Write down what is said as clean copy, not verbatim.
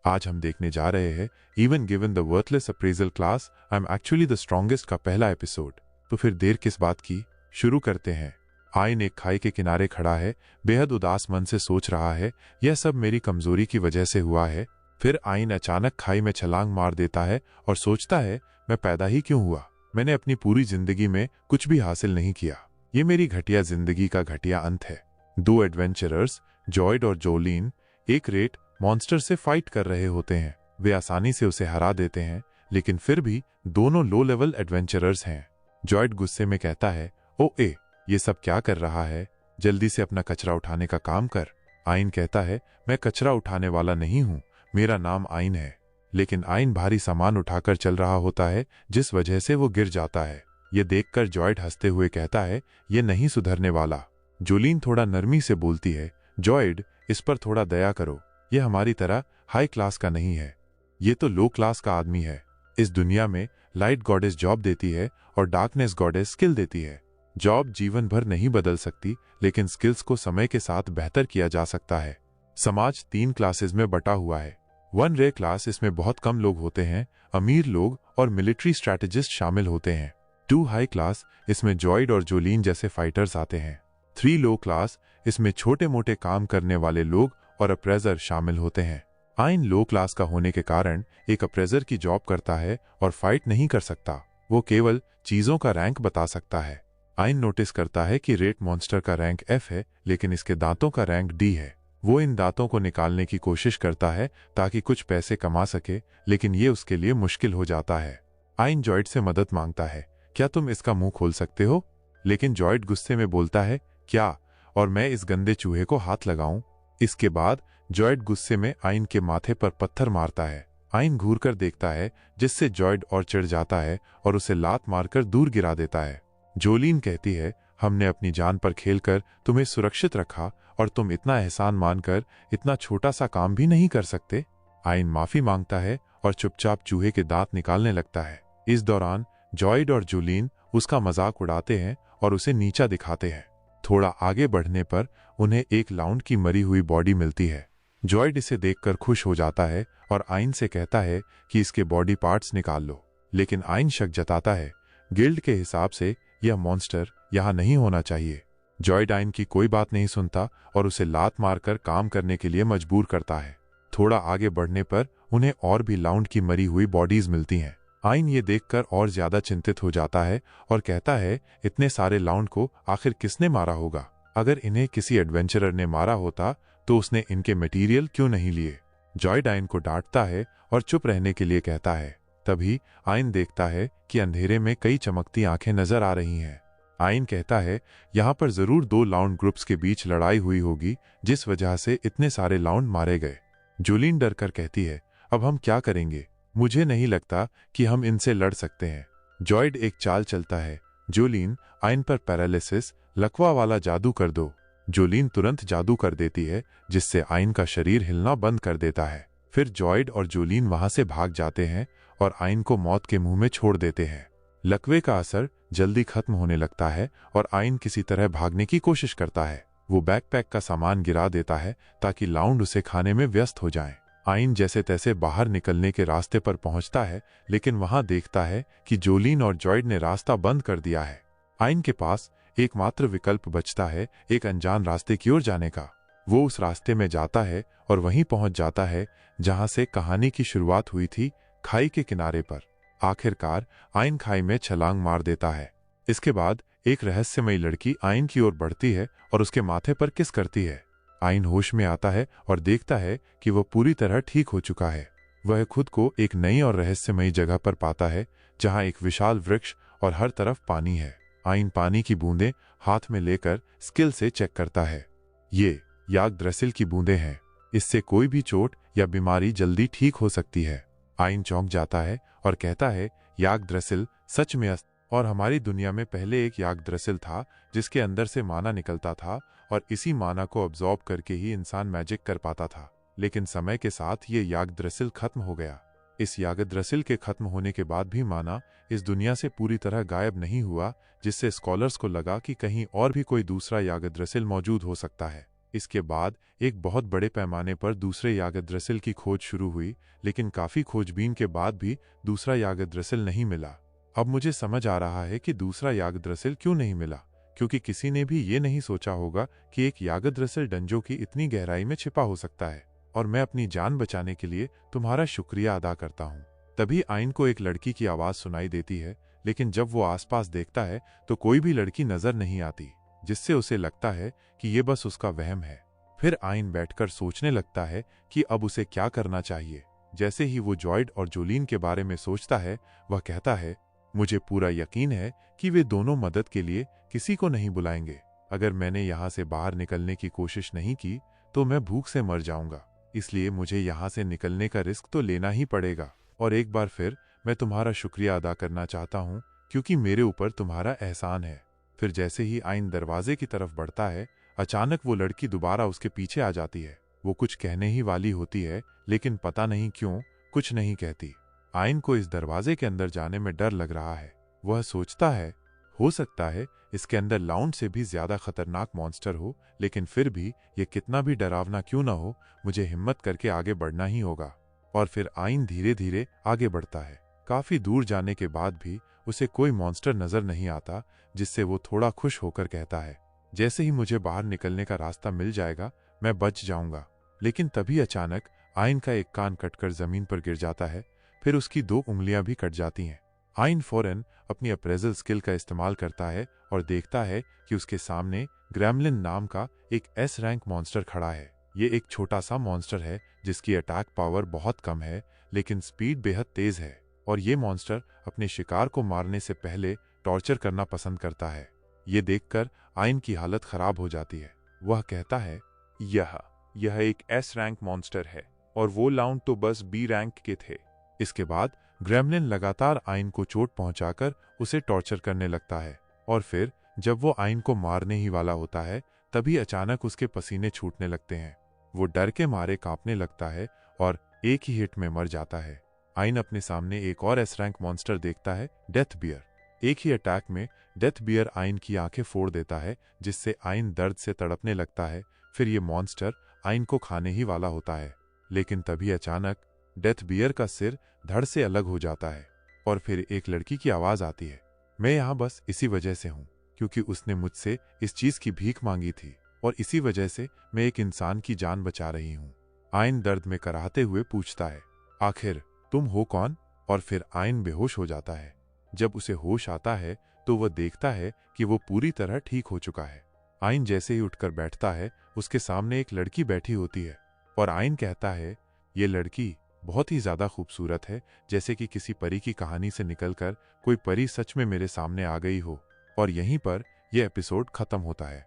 आज हम देखने जा रहे हैं even given the worthless appraisal class I am actually the strongest का पहला एपिसोड। तो फिर देर किस बात की, शुरू करते हैं। आयन एक खाई के किनारे खड़ा है, बेहद उदास मन से सोच रहा है यह सब मेरी कमजोरी की वजह से हुआ है। फिर आयन अचानक खाई में छलांग मार देता है और सोचता है मैं पैदा ही क्यों हुआ, मैंने अपनी पूरी जिंदगी में कुछ भी हासिल नहीं किया, ये मेरी घटिया जिंदगी का घटिया अंत है। दो एडवेंचरर्स जॉयड और जोलीन एक रेट मॉन्स्टर से फाइट कर रहे होते हैं। वे आसानी से उसे हरा देते हैं, लेकिन फिर भी दोनों लो लेवल एडवेंचरर्स हैं। जॉयड गुस्से में कहता है ओ ए, ये सब क्या कर रहा है, जल्दी से अपना कचरा उठाने का काम कर। आयन कहता है मैं कचरा उठाने वाला नहीं हूं, मेरा नाम आयन है। लेकिन आयन भारी सामान उठाकर चल रहा होता है, जिस वजह से वो गिर जाता है। ये देखकर जॉयड हंसते हुए कहता है ये नहीं सुधरने वाला। जोलीन थोड़ा नरमी से बोलती है जॉयड, इस पर थोड़ा दया करो, ये हमारी तरह हाई क्लास का नहीं है, ये तो लो क्लास का आदमी है। इस दुनिया में लाइट गॉडेस जॉब देती है और डार्कनेस गॉडेस स्किल देती है। जॉब जीवन भर नहीं बदल सकती, लेकिन स्किल्स को समय के साथ बेहतर किया जा सकता है। समाज 3 क्लासेस में बटा हुआ है। 1 रे क्लास, इसमें बहुत कम लोग होते हैं, अमीर लोग और मिलिट्री स्ट्रैटेजिस्ट शामिल होते हैं। 2 हाई क्लास, इसमें जॉयड और जोलीन जैसे फाइटर्स आते हैं। 3 लो क्लास, इसमें छोटे मोटे काम करने वाले लोग और अप्रेजर शामिल होते हैं। आयन लो क्लास का होने के कारण एक अप्रेजर की जॉब करता है और फाइट नहीं कर सकता, वो केवल चीजों का रैंक बता सकता है। आयन नोटिस करता है कि रेट मॉन्स्टर का रैंक F है, लेकिन इसके दांतों का रैंक D है। वो इन दांतों को निकालने की कोशिश करता है ताकि कुछ पैसे कमा सके, लेकिन ये उसके लिए मुश्किल हो जाता है। आयन जॉयड से मदद मांगता है, क्या तुम इसका मुंह खोल सकते हो? लेकिन जॉयड गुस्से में बोलता है क्या, और मैं इस गंदे चूहे को हाथ लगाऊं? इसके बाद जॉयड गुस्से में आयन के माथे पर पत्थर मारता है। आयन घूरकर देखता है, जिससे जॉयड और चिढ़ जाता है और उसे लात मारकर दूर गिरा देता है। जोलीन कहती है हमने अपनी जान पर खेलकर तुम्हें सुरक्षित रखा और तुम इतना एहसान मानकर इतना छोटा सा काम भी नहीं कर सकते। आयन माफी मांगता है और चुपचाप चूहे के दांत निकालने लगता है। इस दौरान जॉयड और जोलीन उसका मजाक उड़ाते हैं और उसे नीचा दिखाते हैं। थोड़ा आगे बढ़ने पर उन्हें एक लाउंड की मरी हुई बॉडी मिलती है। जॉयड इसे देखकर खुश हो जाता है और आयन से कहता है कि इसके बॉडी पार्ट्स निकाल लो, लेकिन आयन शक जताता है, गिल्ड के हिसाब से यह मॉन्स्टर यहां नहीं होना चाहिए। जॉयड आयन की कोई बात नहीं सुनता और उसे लात मारकर काम करने के लिए मजबूर करता है। थोड़ा आगे बढ़ने पर उन्हें और भी लाउंड की मरी हुई बॉडीज मिलती हैं। आयन ये देखकर और ज्यादा चिंतित हो जाता है और कहता है इतने सारे लाउंड को आखिर किसने मारा होगा? अगर इन्हें किसी एडवेंचरर ने मारा होता तो उसने इनके मटेरियल क्यों नहीं लिए? जॉयड आयन को डांटता है और चुप रहने के लिए कहता है। तभी आयन देखता है कि अंधेरे में कई चमकती आंखें नजर आ रही हैं। आयन कहता है यहाँ पर जरूर 2 लाउंड ग्रुप्स के बीच लड़ाई हुई होगी, जिस वजह से इतने सारे लाउंड मारे गए। जोलीन डर कर कहती है अब हम क्या करेंगे, मुझे नहीं लगता कि हम इनसे लड़ सकते हैं। जॉयड एक चाल चलता है, जोलीन आयन पर पैरालिसिस लकवा वाला जादू कर दो। जोलीन तुरंत जादू कर देती है, जिससे आयन का शरीर हिलना बंद कर देता है। फिर जॉयड और जोलीन वहां से भाग जाते हैं और आयन को मौत के मुंह में छोड़ देते हैं। लकवे का असर जल्दी खत्म होने लगता है और आयन किसी तरह भागने की कोशिश करता है। वो बैकपैक का सामान गिरा देता है ताकि लाउंड उसे खाने में व्यस्त हो जाएं। आयन जैसे तैसे बाहर निकलने के रास्ते पर पहुंचता है, लेकिन वहां देखता है कि जोलीन और जॉयड ने रास्ता बंद कर दिया है। आयन के पास एकमात्र विकल्प बचता है एक अनजान रास्ते की ओर जाने का। वो उस रास्ते में जाता है और वहीं पहुंच जाता है जहां से कहानी की शुरुआत हुई थी, खाई के किनारे पर। आखिरकार आयन खाई में छलांग मार देता है। इसके बाद एक रहस्यमयी लड़की आयन की ओर बढ़ती है और उसके माथे पर किस करती है। आयन होश में आता है और देखता है कि वह पूरी तरह ठीक हो चुका है। वह खुद को एक नई और रहस्यमयी जगह पर पाता है, जहां एक विशाल वृक्ष और हर तरफ पानी है। आयन पानी की बूंदें हाथ में लेकर स्किल से चेक करता है। ये यागद्रसिल की बूंदें हैं, इससे कोई भी चोट या बीमारी जल्दी ठीक हो सकती है। आयन चौंक जाता है और कहता है यागद्रसिल सच में और हमारी दुनिया में पहले एक यागद्रसिल था जिसके अंदर से माना निकलता था और इसी माना को अब्जॉर्ब करके ही इंसान मैजिक कर पाता था। लेकिन समय के साथ ये यागद्रसिल खत्म हो गया। इस यागद्रसिल के खत्म होने के बाद भी माना इस दुनिया से पूरी तरह गायब नहीं हुआ, जिससे स्कॉलर्स को लगा कि कहीं और भी कोई दूसरा यागद्रसिल मौजूद हो सकता है। इसके बाद एक बहुत बड़े पैमाने पर दूसरे यागद्रसिल की खोज शुरू हुई, लेकिन काफी खोजबीन के बाद भी दूसरा यागद्रसिल नहीं मिला। अब मुझे समझ आ रहा है कि दूसरा यागद्रसिल क्यों नहीं मिला, क्योंकि किसी ने भी ये नहीं सोचा होगा कि एक यागद्रसिल डंजो की इतनी गहराई में छिपा हो सकता है। और मैं अपनी जान बचाने के लिए तुम्हारा शुक्रिया अदा करता हूँ। तभी आइन को एक लड़की की आवाज सुनाई देती है, लेकिन जब वो आसपास देखता है तो कोई भी लड़की नजर नहीं आती, जिससे उसे लगता है कि ये बस उसका वहम है। फिर आइन बैठकर सोचने लगता है कि अब उसे क्या करना चाहिए। जैसे ही वो जॉयड और जोलीन के बारे में सोचता है, वह कहता है, मुझे पूरा यकीन है कि वे दोनों मदद के लिए किसी को नहीं बुलाएंगे। अगर मैंने यहाँ से बाहर निकलने की कोशिश नहीं की तो मैं भूख से मर जाऊंगा, इसलिए मुझे यहाँ से निकलने का रिस्क तो लेना ही पड़ेगा। और एक बार फिर मैं तुम्हारा शुक्रिया अदा करना चाहता हूँ, क्योंकि मेरे ऊपर तुम्हारा एहसान है। फिर जैसे ही आइन दरवाजे की तरफ बढ़ता है, अचानक वो लड़की दोबारा उसके पीछे आ जाती है। वो कुछ कहने ही वाली होती है, लेकिन पता नहीं क्यों कुछ नहीं कहती। आइन को इस दरवाजे के अंदर जाने में डर लग रहा है। वह सोचता है, हो सकता है इसके अंदर लाउंड से भी ज्यादा खतरनाक मॉन्स्टर हो, लेकिन फिर भी ये कितना भी डरावना क्यों ना हो, मुझे हिम्मत करके आगे बढ़ना ही होगा। और फिर आइन धीरे धीरे आगे बढ़ता है। काफी दूर जाने के बाद भी उसे कोई मॉन्स्टर नजर नहीं आता, जिससे वो थोड़ा खुश होकर कहता है, जैसे ही मुझे बाहर निकलने का रास्ता मिल जाएगा मैं बच जाऊंगा। लेकिन तभी अचानक आइन का एक कान कटकर जमीन पर गिर जाता है। फिर उसकी 2 उंगलियां भी कट जाती हैं। आइन फौरन अपनी अप्रेजल स्किल का इस्तेमाल करता है और देखता है कि उसके सामने ग्रेमलिन नाम का एक एस रैंक मॉन्स्टर खड़ा है। ये एक छोटा सा मॉन्स्टर है जिसकी अटैक पावर बहुत कम है, लेकिन स्पीड बेहद तेज है। और ये मॉन्स्टर अपने शिकार को मारने से पहले टॉर्चर करना पसंद करता है। ये देखकर आइन की हालत खराब हो जाती है। वह कहता है, यह एक एस रैंक मॉन्स्टर है और वो लाउंड तो बस बी रैंक के थे। इसके बाद ग्रेमलिन लगातार आइन को चोट पहुंचाकर उसे टॉर्चर करने लगता है। और फिर जब वो आइन को मारने ही वाला होता है, तभी अचानक उसके पसीने छूटने लगते हैं। वो डर के मारे कांपने लगता है और एक ही हिट में मर जाता है। आइन अपने सामने एक और एस रैंक मॉन्स्टर देखता है, डेथ बियर। एक ही अटैक में डेथ बियर आइन की आंखें फोड़ देता है, जिससे आइन दर्द से तड़पने लगता है। फिर ये मॉन्स्टर आइन को खाने ही वाला होता है, लेकिन तभी अचानक डेथ बियर का सिर धड़ से अलग हो जाता है। और फिर एक लड़की की आवाज आती है, मैं यहाँ बस इसी वजह से हूँ, क्योंकि उसने मुझसे इस चीज की भीख मांगी थी और इसी वजह से मैं एक इंसान की जान बचा रही हूँ। आइन दर्द में कराहते हुए पूछता है, आखिर तुम हो कौन? और फिर आइन बेहोश हो जाता है। जब उसे होश आता है तो वह देखता है कि वो पूरी तरह ठीक हो चुका है। आइन जैसे ही उठकर बैठता है, उसके सामने एक लड़की बैठी होती है और आइन कहता है, ये लड़की बहुत ही ज्यादा खूबसूरत है, जैसे कि किसी परी की कहानी से निकलकर कोई परी सच में मेरे सामने आ गई हो। और यहीं पर यह एपिसोड खत्म होता है।